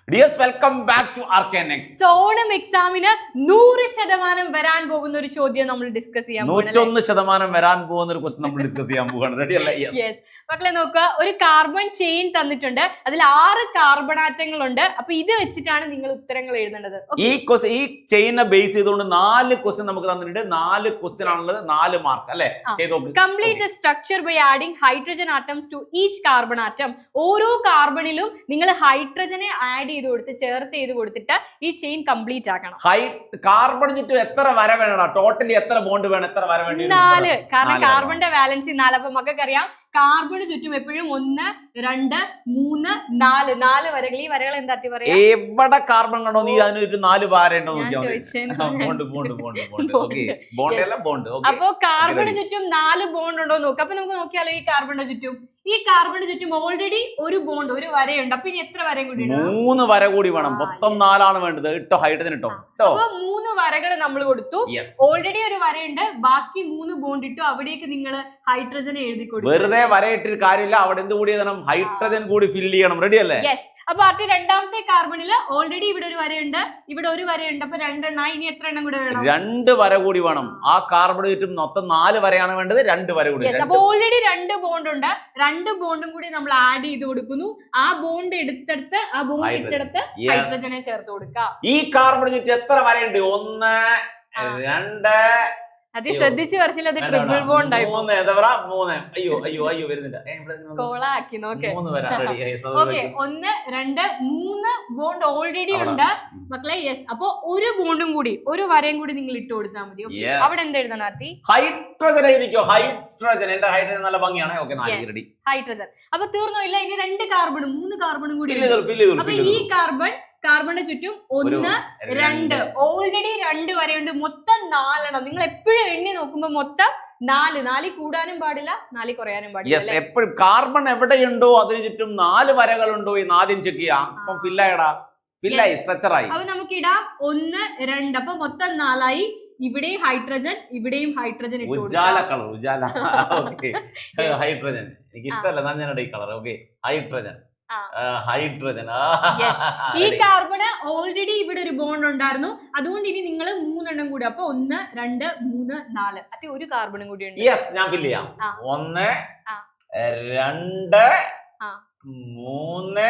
Dears, welcome back to Arcanex. Sonam എക്സാമിന് 100% വരാൻ പോകുന്ന ഒരു ചോദ്യം നമ്മൾ ഡിസ്കസ് ചെയ്യാൻ പോകുന്നത്. 101% വരാൻ പോകുന്ന ഒരു ക്വസ്റ്റ്യൻ നമ്മൾ ഡിസ്കസ് ചെയ്യാൻ പോവാണ്. റെഡി അല്ലേ? യെസ്. മക്കളെ നോക്കുക, ഒരു കാർബൺ ചെയിൻ തന്നിട്ടുണ്ട്. അതിൽ 6 കാർബൺ ആറ്റങ്ങളുണ്ട്. അപ്പൊ ഇത് വെച്ചിട്ടാണ് നിങ്ങൾ ഉത്തരങ്ങൾ എഴുതേണ്ടത്. ഈ ചെയിനെ ബേസ് ചെയ്തുകൊണ്ട് 4 ക്വസ്റ്റ്യൻ നമുക്ക് തന്നിട്ടുണ്ട്. 4 ക്വസ്റ്റ്യൻ ആണുള്ളത്, 4 മാർക്ക് അല്ലേ? Complete the structure by adding hydrogen atoms to each carbon atom. ഓരോ കാർബണിലും നിങ്ങൾ ഹൈഡ്രജനെ ആഡ് ചെയ്ത് കൊടുത്ത് ചേർത്ത് ചെയ്ത് കൊടുത്തിട്ട് ഈ ചെയിൻ കംപ്ലീറ്റ് ആക്കണം. കാർബൺ ചുറ്റും എത്ര വര വേണം? ടോട്ടലി എത്ര ബോണ്ട് വേണം? എത്ര വര വേണ്ടി? 4. കാരണം കാർബണിന്റെ വാലൻസി 4. അപ്പൊ മക്കൾക്കറിയാം കാർബണ് ചുറ്റും എപ്പോഴും 1, 2, 3, 4 വരകൾ. ഈ വരകൾ എന്താ പറയാ? എവിടെ കാർബൺ കണ്ടോ നീ അതിനൊരു 4 വരയുണ്ടോ നോക്കിയാൽ. അപ്പൊ കാർബണ് ചുറ്റും 4 ബോണ്ട് ഉണ്ടോ നോക്കാം. അപ്പൊ നമുക്ക് നോക്കിയാലോ ഈ കാർബണിന്റെ ചുറ്റും ഓൾറെഡി ഒരു ബോണ്ട്, ഒരു വരയുണ്ട്. അപ്പൊ ഇനി എത്ര വരയും കൂടി? 3 വര കൂടി വേണം. മൊത്തം 4 ആണ് വേണ്ടത്. ഇട്ടോ ഹൈഡ്രജൻ ഇട്ടോ. അപ്പൊ 3 വരകൾ നമ്മൾ കൊടുത്തു. ഓൾറെഡി ഒരു വരയുണ്ട്, ബാക്കി 3 ബോണ്ട് ഇട്ടു. അവിടേക്ക് നിങ്ങൾ ഹൈഡ്രജൻ എഴുതി കൊടുത്തു. വെറുതെ വരയിട്ടിട്ട് കാര്യമില്ല, അവിടെ എന്ത് കൂടി എഴുതണം? ഹൈഡ്രജൻ കൂടി ഫില്ല് ചെയ്യണം. റെഡി അല്ലേ? യെസ്. അപ്പൊ ആദ്യ രണ്ടാമത്തെ കാർബണില് ഓൾറെഡി ഇവിടെ ഒരു വരയുണ്ട്, ഇവിടെ ഒരു വരയുണ്ട്. അപ്പൊ 2 എണ്ണം. ഇനി എത്ര എണ്ണം കൂടെ വേണം? 2 വര കൂടി വേണം. ആ കാർബൺ ചുറ്റും മൊത്തം 4 വരയാണ് വേണ്ടത്. 2 വര കൂടി. അപ്പൊ ഓൾറെഡി 2 ബോണ്ട് ഉണ്ട്. 2 ബോണ്ടും കൂടി നമ്മൾ ആഡ് ചെയ്ത് കൊടുക്കുന്നു. ആ ബോണ്ട് ഇട്ടെടുത്ത് ഹൈഡ്രജനെ ചേർത്ത് കൊടുക്കുക. ഈ കാർബൺ ചുറ്റും എത്ര വരയുണ്ട്? 1, 2. അത് ശ്രദ്ധിച്ച് വരച്ചില്ല, അത് ട്രിപ്പിൾ ബോണ്ട് ആയി. 3. അയ്യോ വരുന്നില്ല. കോളാക്കി നോക്കെ. 1, 2, 3 ബോണ്ട് ഓൾറെഡി ഉണ്ട് മക്കളെ. യെസ്. അപ്പൊ ഒരു ബോണ്ടും കൂടി, ഒരു വരയും കൂടി നിങ്ങൾ ഇട്ട് കൊടുത്താൽ മതി. അവിടെ എന്താ എഴുതണം ആർട്ടി? ഹൈഡ്രജൻ എഴുതിക്കോ. ഹൈഡ്രജൻ. എന്റെ ഹൈഡ്രജൻ നല്ല ഭംഗിയാണ്. ഹൈഡ്രജൻ. അപ്പൊ തീർന്നോ? ഇല്ല, ഇനി 2 കാർബണും 3 കാർബണും കൂടി. അപ്പൊ ഈ കാർബണിന്റെ ചുറ്റും 1, 2 ഓൾറെഡി 2 വരെയുണ്ട്. മൊത്തം 4 എണ്ണം. നിങ്ങൾ എപ്പോഴും എണ്ണി നോക്കുമ്പോ മൊത്തം 4 കൂടാനും പാടില്ല, 4 കുറയാനും പാടില്ല. എപ്പോഴും കാർബൺ എവിടെയുണ്ടോ അതിന് ചുറ്റും 4 വരകളുണ്ടോ എന്ന് ആദ്യം ചെക്ക് ചെയ്യാം. അപ്പൊ ഫില്ലായി സ്ട്രക്ചറായി. അപ്പൊ നമുക്ക് ഇടാം 1, 2. അപ്പൊ മൊത്തം 4 ആയി. ഇവിടെയും ഹൈഡ്രജൻ, ഇവിടെയും ഹൈഡ്രജൻ. ഉജാല കളർ. ഹൈഡ്രജൻ എനിക്ക് ഇഷ്ടമല്ല, ഞാൻ ഈ കളർ. Okay, hydrogen. ഈ കാർബണ് ഓൾറെഡി ഇവിടെ ഒരു ബോണ്ട് ഉണ്ടായിരുന്നു. അതുകൊണ്ട് ഇനി നിങ്ങൾ 3 എണ്ണം കൂടി. അപ്പൊ 1, 2, 3, 4. അത് ഒരു കാർബണും കൂടി ഉണ്ട്. ഞാൻ ഫില്ല് ചെയ്യാം. 1, 2, 3,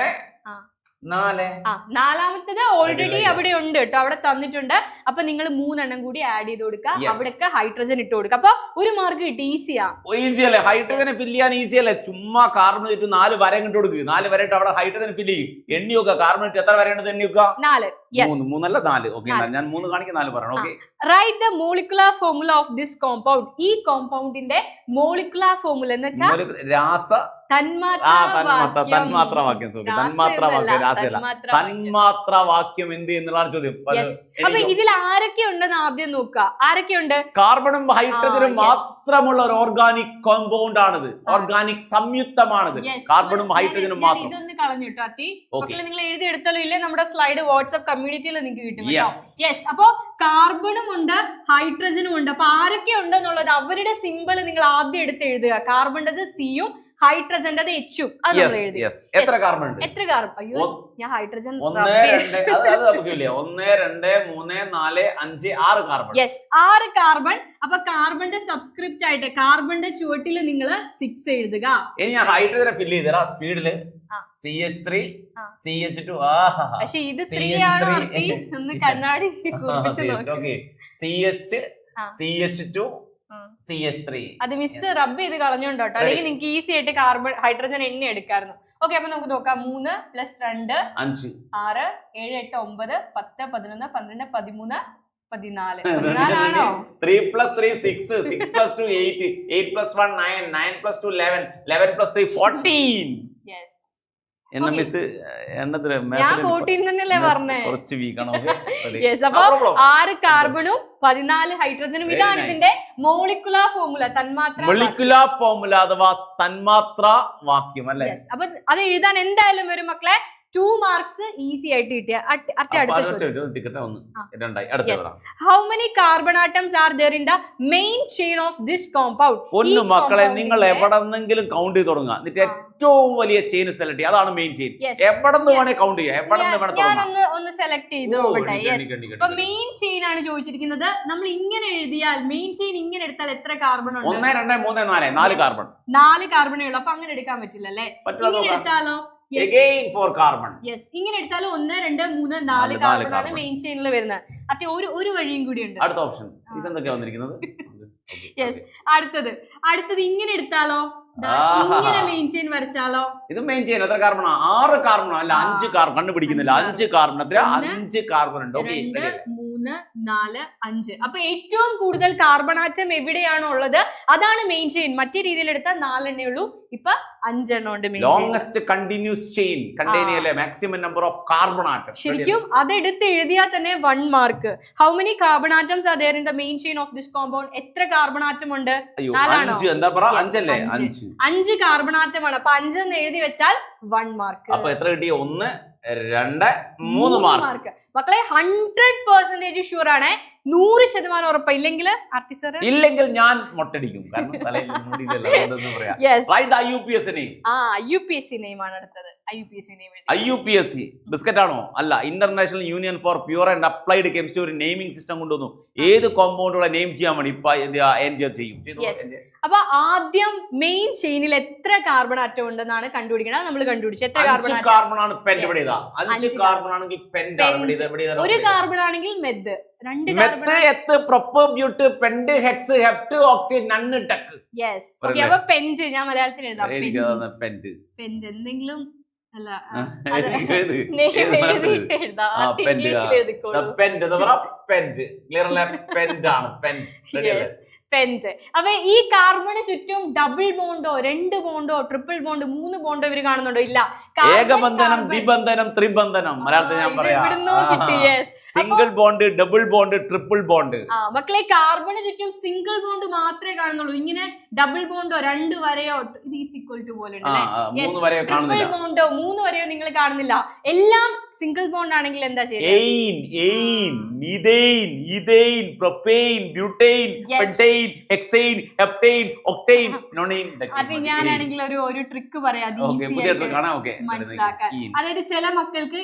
4. നാലാമത്തത് ഓൾറെഡി അവിടെ ഉണ്ട് കേട്ടോ, അവിടെ തന്നിട്ടുണ്ട്. അപ്പൊ നിങ്ങൾ 3 എണ്ണം കൂടി ആഡ് ചെയ്ത് കൊടുക്കുക. അവിടെയൊക്കെ ഹൈഡ്രജൻ ഇട്ട് കൊടുക്കുക. അപ്പൊ ഒരു മാർക്ക് കിട്ടി. ഈസി അല്ലേ? ഹൈഡ്രജനെ ഫില്ല് ചെയ്യാൻ ഈസി അല്ലേ? ചുമ്മാ കാർബൺ ചുറ്റും 4 വര ഇട്ട് കൊടുക്കുക. 4 വര ഇട്ട് അവിടെ ഹൈഡ്രജൻ ഫില്ല് ചെയ്യും. എണ്ണി നോക്കുക. കാർബൺ ചുറ്റും എത്ര വരയുണ്ടെന്ന് എണ്ണി നോക്കുക. 4. 3 അല്ല 4. ഓക്കെ, ഞാൻ 3 കാണിക്കാൻ 4 പറയണം. Okay. Write the molecular formula of this compound. ഈ കോമ്പൗണ്ടിന്റെ മോളിക്കുലർ ഫോർമുല എന്ന് വെച്ചാൽ രാസ തന്മാത്രവാക്യം. തന്മാത്രവാക്യം എന്ത് എന്നുള്ളതാണ് ചോദ്യം. അപ്പൊ ഇതിൽ ആരൊക്കെ ഉണ്ടെന്ന് ആദ്യം നോക്കുക. ആരൊക്കെയുണ്ട്? കാർബണും ഹൈഡ്രജനും മാത്രമുള്ള ഒരു ഓർഗാനിക് കോമ്പൗണ്ട് ആണിത്. ഓർഗാനിക് സംയുക്തമാണിത്. കാർബണും ഹൈഡ്രജനും മാത്രം. ഇതൊന്ന് കളഞ്ഞു കേട്ടോ ആർട്ടി. നിങ്ങൾ എഴുതി എടുത്താലും ഇല്ലേ, നമ്മുടെ സ്ലൈഡ് വാട്സ്ആപ്പ് കമ്മ്യൂണിറ്റിയിൽ നിങ്ങൾക്ക് കിട്ടും. യെസ്. അപ്പൊ കാർബണും ഉണ്ട്, ഹൈഡ്രജനും ഉണ്ട്. അപ്പൊ ആരൊക്കെ ഉണ്ടെന്നുള്ളത് അവരുടെ സിമ്പൽ നിങ്ങൾ ആദ്യം എടുത്ത് എഴുതുക. കാർബണിന്റെ സിയും ഹൈഡ്രജന്റെ എച്ചും. എത്ര കാർബൺ ഉണ്ട്? എത്ര കാർബൺ? അയ്യോ, ഞാൻ ഹൈഡ്രജൻ 1, 2, 3, 4, 5, 6 കാർബൺ. Yes, 6 carbon. അപ്പൊ കാർബണിന്റെ സബ്സ്ക്രിപ്റ്റ് ആയിട്ട് കാർബണിന്റെ ചുവട്ടിൽ നിങ്ങൾ 6 എഴുതുക. ഇനി ഞാൻ ഹൈഡ്രജനെ ഫില്ല് ചെയ്തരാ സ്പീഡില്. CH3, CH2. പക്ഷെ ഇത് 3 ആണ്. ഒന്ന് കണ്ണാടി CH2, CH3. അത് മിസ് റബ്ബ് ചെയ്ത് കളഞ്ഞോണ്ടോ, അല്ലെങ്കിൽ നിങ്ങൾക്ക് ഈസി ആയിട്ട് കാർബൺ ഹൈഡ്രജൻ എണ്ണ എടുക്കായിരുന്നു. ഓക്കെ, അപ്പൊ നമുക്ക് നോക്കാം. 3 + 2 5, 6, 7, 8, 9, 10, 11, 12, 13, 14. 14 ആണോ? 3 + 3 6, 6 + 2 8, 8 + 1 9, 9 + 2 11, 11 + 3 14. യെസ്. എന്നാ മിസ് എണ്ണത്തിന് ഞാൻ 14 തന്നെയല്ലേ പറഞ്ഞേ. കുറച്ച് വീക്കാണ്. യെസ്. അപ്പൊ 6 കാർബണും 14 ഹൈഡ്രജനും. ഇതാണ് ഇതിന്റെ മോളിക്കുലർ ഫോർമുല, മോളിക്കുലർ ഫോർമുല അഥവാ തന്മാത്ര വാക്യം അല്ലേ? അപ്പൊ അത് എഴുതാൻ എന്തായാലും വരും മക്കളെ. 2 മാർക്സ് ഈസി ആയിട്ട് കിട്ടിയ അടുത്ത ചോദ്യം. How many carbon atoms are there in the main chain of this compound? പൊന്നു മക്കളെ, നിങ്ങൾ എവിടെന്നെങ്കിലും കൗണ്ട് ചെയ്ത് തുടങ്ങുക. എന്നിട്ട് ഏറ്റവും വലിയ ചെയിൻ സെലക്ട് ചെയ്യുക. അതാണ് മെയിൻ ചെയിൻ. എവിടെ നിന്ന് വേണേ കൗണ്ട് ചെയ്യാം, എവിടെ നിന്ന് വേണം. ഒന്ന് സെലക്ട് ചെയ്ത് നോക്കട്ടെ. അപ്പൊ മെയിൻ ചെയിൻ ആണ് ചോദിച്ചിരിക്കുന്നത്. നമ്മൾ ഇങ്ങനെ എഴുതിയാൽ മെയിൻ ചെയിൻ ഇങ്ങനെ എടുത്താൽ എത്ര കാർബൺ ഉണ്ട്? 1 2 3 4 4 കാർബൺ. 4 കാർബണേ ഉള്ളൂ. അപ്പൊ അങ്ങനെ എടുക്കാൻ പറ്റില്ല അല്ലേ? ഇങ്ങനെ എടുത്താലോ? Again 4 carbon. Yes, ഇങ്ങനെ എടുത്താലും 1 2 3 4 കാർബൺ ആണ് മെയിൻ ചെയിനിൽ വരുന്നത്. അപ്പൊ ഒരു വഴിയും കൂടി ഉണ്ട്. അടുത്ത ഓപ്ഷൻ ഇതെന്തൊക്കെയാ വന്നിരിക്കുന്നത്? യെസ്, അടുത്തത് ഇങ്ങനെ എടുത്താലോ? ഇങ്ങനെ മെയിൻ ചെയിൻ വരച്ചാലോ? ഇത് മെയിൻ ചെയിൻ എത്ര കാർബണാ? 6 കാർബണോ? അല്ല 5 കാർബൺ. കണ്ടുപിടിക്കുന്നില്ല. 5 കാർബൺ. എത്ര? 5 കാർബൺ ഉണ്ട്. 2 3 4 5. അപ്പൊ ഏറ്റവും കൂടുതൽ കാർബൺ ആറ്റം എവിടെയാണോ ഉള്ളത് അതാണ് മെയിൻ ചെയിൻ. മറ്റേ രീതിയിൽ എടുത്താൽ 4 എണ്ണേ ഉള്ളൂ. ഇപ്പൊ 5 എണ്ണം ഉണ്ട് main chain. Longest continuous chain containing maximum number of carbon atom. ശരിക്കും അതെടുത്ത് എഴുതിയാൽ തന്നെ 1 mark. How many carbon atoms are there in the main chain of this compound? എത്ര കാർബൺ ആറ്റം ഉണ്ട്? 5. എന്താ പറ? 5 അല്ലേ? 5 കാർബൺ ആറ്റമാണ്. അപ്പൊ 5 എന്ന് എഴുതി വെച്ചാൽ 1 മാർക്ക്. അപ്പൊ എത്ര കിട്ടി? 1 2 3 മാർക്ക്. മക്കളെ 100% ഷുവർ ആണ്. 100% ഉറപ്പ്. ഇല്ലെങ്കിൽ ഇല്ലെങ്കിൽ ഞാൻ മൊട്ടടിക്കും. കാരണം തലയിൽ IUPAC നെയിം. IUPAC നെയിം ആണ് അടുത്തത്. IUPAC ബിസ്ക്കറ്റ് ആണോ? അല്ല, International Union for Pure and Applied Chemistry ഒരു നെയിമിംഗ് സിസ്റ്റം കൊണ്ടുവന്നു. ഏത് കോമ്പൗണ്ടുകളെ നെയിം ചെയ്യാൻ വേണ്ടി ഇപ്പൊ ചെയ്യും. അപ്പൊ ആദ്യം മെയിൻ ചെയിനിൽ എത്ര കാർബൺ ആറ്റം ഉണ്ടെന്നാണ് കണ്ടുപിടിക്കണം. നമ്മൾ കണ്ടുപിടിച്ചു. എത്ര കാർബൺ ആണ്? പെന്റ്. 5 കാർബൺ ആണെങ്കിൽ പെന്റ് ആണ്. 1 കാർബൺ ആണെങ്കിൽ meth. 2 carbon prop but pent hex hept oct non dec. Yes. Okay, അപ്പൊ പെന്റ് ഞാൻ മലയാളത്തിൽ എഴുതാം. പെന്റ് എന്തെങ്കിലും അല്ല, പെന്റ്. അപ്പൊ ഈ കാർബണ് ചുറ്റും ഡബിൾ ബോണ്ടോ 2 ബോണ്ടോ ട്രിപ്പിൾ ബോണ്ട് 3 ബോണ്ടോ ഇവര് കാണുന്നുണ്ടോ? ഇല്ല. ഏകബന്ധനം, ദ്വിബന്ധനം, ത്രിബന്ധനം. മലയാളത്തിൽ ഞാൻ പറയാം. Single bond, double bond, triple bond. മക്കളെ കാർബണ് ചുറ്റും സിംഗിൾ ബോണ്ട് മാത്രമേ കാണുന്നുള്ളൂ. ഇങ്ങനെ ഡബിൾ ബോണ്ടോ 2 വരെയോ ഇത് ഈസ് ഈക്വൽ ടു പോലെ ട്രിപ്പിൾ ബോണ്ടോ 3 വരെയോ നിങ്ങൾ കാണുന്നില്ല. എല്ലാം സിംഗിൾ ബോണ്ട് ആണെങ്കിൽ എന്താ ചെയ്യുന്നത്? ഞാനാണെങ്കിൽ ഒരു ട്രിക്ക് പറയാം മനസ്സിലാക്കാൻ. അതായത് ചില മക്കൾക്ക്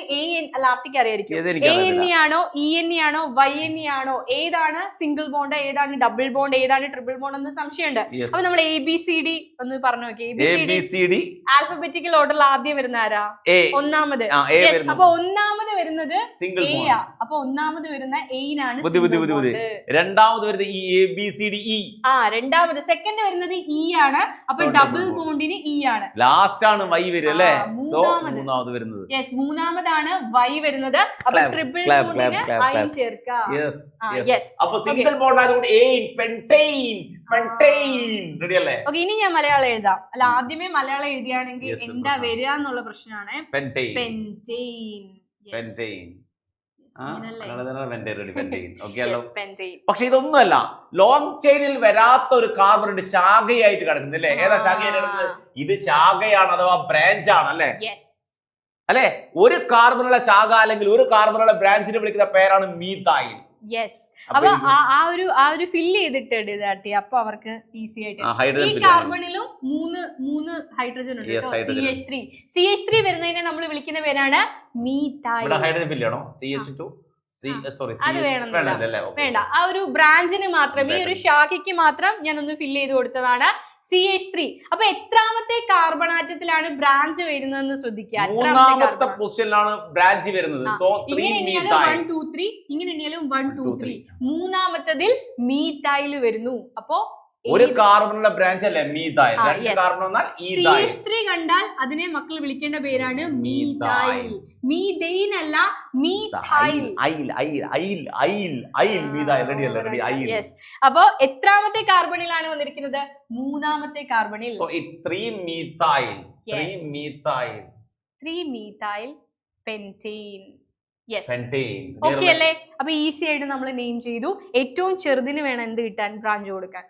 ലാപ്റ്റിക്ക് അറിയായിരിക്കും. ANE ആണോ ENE ആണോ YNE ആണോ, ഏതാണ് സിംഗിൾ ബോണ്ട്, ഏതാണ് ഡബിൾ ബോണ്ട്, ഏതാണ് ട്രിപ്പിൾ ബോണ്ട് എന്ന് സംശയമുണ്ട്. അപ്പൊ നമ്മൾ ABCD ഒന്ന് പറഞ്ഞു നോക്കി. ABCD ആൽഫബറ്റിക്കൽ ഓർഡറിൽ ആദ്യം വരുന്ന ആരാ? ഒന്നാമത്. അപ്പൊ ഒന്നാമത് വരുന്നത് A ആ. അപ്പൊ ഒന്നാമത് വരുന്ന A-നാണ്. രണ്ടാമത് വരുന്നത് ABCDE. രണ്ടാമത് സെക്കൻഡ് വരുന്നത് E ആണ്. അപ്പൊ ഡബിൾ ബോണ്ടിന് E ആണ്. ലാസ്റ്റ് ആണ് Y വരിക അല്ലേ? മൂന്നാമത് വരുന്നത്. യെസ്, മൂന്നാമതാണ് Y വരുന്നത്. അപ്പൊ ട്രിപ്പിൾ ബോണ്ടിന് I ചേർക്കാം. അപ്പൊ സിംഗിൾ ബോണ്ട് ആയതുകൊണ്ട് പെന്റെയ്ൻ. റെഡി അല്ലേ? ഓക്കേ, ഇനി ഞാൻ മലയാളം എഴുതാം. അല്ല, ആദ്യമേ മലയാളം എഴുതിയാണെങ്കിൽ എന്താ വരിക എന്നുള്ള പ്രശ്നമാണ്. പക്ഷെ ഇതൊന്നുമല്ല. ലോങ് ചെയിനിൽ വരാത്ത ഒരു കാർബൺ ശാഖയായിട്ട് കിടക്കുന്നില്ലേ? ഏതാ ശാഖയായിട്ട് കിടക്കുന്നത്? ഇത് ശാഖയാണ്, അഥവാ ബ്രാഞ്ച് ആണ് അല്ലേ? അല്ലെ, ഒരു കാർബണുള്ള ശാഖ അല്ലെങ്കിൽ ഒരു കാർബണുള്ള ബ്രാഞ്ചിനെ വിളിക്കുന്ന പേരാണ് മീഥൈൽ. അപ്പൊ ആ ഒരു ഫില്ല് ചെയ്തിട്ട് ഇതാട്ടി. അപ്പൊ അവർക്ക് ഈസി ആയിട്ട് ഈ കാർബണിലും 3 ഹൈഡ്രജൻ ഉണ്ട്. CH3 വരുന്നതിനെ നമ്മൾ വിളിക്കുന്ന പേരാണ് മീഥൈൽ. അത് വേണ്ട, ആ ഒരു ബ്രാഞ്ചിന് മാത്രം, ഈ ഒരു ശാഖയ്ക്ക് മാത്രം ഞാൻ ഒന്ന് ഫില്ല് ചെയ്ത് കൊടുത്തതാണ് CH3. അപ്പൊ എത്രാമത്തെ കാർബൺ ആറ്റത്തിലാണ് ബ്രാഞ്ച് വരുന്നതെന്ന് ശ്രദ്ധിക്കുക. മൂന്നാമത്തെ പൊസിഷനിലാണ് ബ്രാഞ്ച് വരുന്നത്. ഇങ്ങനെ എണ്ണിയാലും 1 2 3, ഇങ്ങനെ എണ്ണിയാലും 1 2 3. മൂന്നാമത്തതിൽ മീഥൈൽ വരുന്നു. അപ്പൊ ഒരു കാർബണുള്ള ബ്രാഞ്ച് അല്ലേ മീഥൈൽ? രണ്ട് കാർബൺ വന്നാൽ ഈഥൈൽ. CH3 കണ്ടാൽ അതിനെ മക്കൾ വിളിക്കേണ്ട പേരാണ് മീഥൈൽ. മീഥെയ്ൻ അല്ല, മീഥൈൽ. അപ്പോ എത്രാമത്തെ കാർബണിലാണ് വന്നിരിക്കുന്നത്? മൂന്നാമത്തെ കാർബണിൽ. So it's 3-methyl. 3-methyl pentane. Okay അല്ലേ? അപ്പൊ ഈസി ആയിട്ട് നമ്മൾ നെയിം ചെയ്തു. ഏറ്റവും ചെറുതിന് വേണം എന്ത് കിട്ടാൻ? ബ്രാഞ്ച് കൊടുക്കാൻ.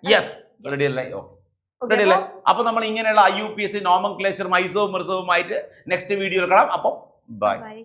അപ്പൊ നമ്മൾ ഇങ്ങനെയുള്ള IUPAC നോമൻക്ലേച്ചറും ഐസോമെർസവുമായിട്ട് നെക്സ്റ്റ് വീഡിയോയിൽ കാണാം. അപ്പം ബൈ. ബൈ.